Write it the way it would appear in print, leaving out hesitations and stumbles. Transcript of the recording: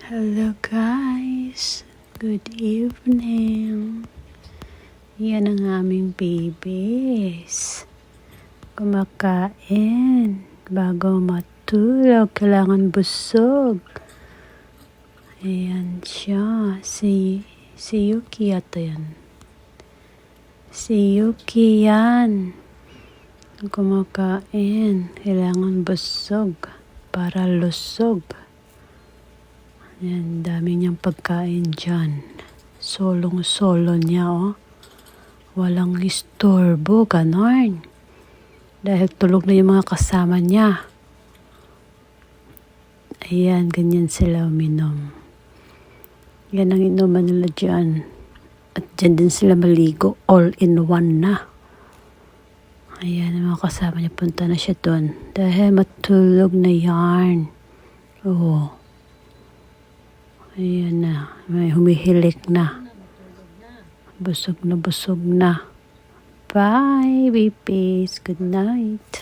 Hello guys, good evening. Yan ang aming babies. Kumakain bago matulog, kailangan busog. Ayan siya, si Yuki yata yan. Si Yuki yan. Kumakain, kailangan busog para lusog. Yan, dami niyang pagkain dyan. Solong-solo niya, oh. Walang istorbo, ganon. Dahil tulog na yung mga kasama niya. Ayan, ganyan sila uminom. Yan ang inuman nila dyan. At dyan din sila maligo. All in one na. Ayan, ang mga kasama niya, punta na siya doon. Dahil matulog na yarn. Oo. Ayan na, may humihilik na. Busog na busog na. Bye, babies. Good night.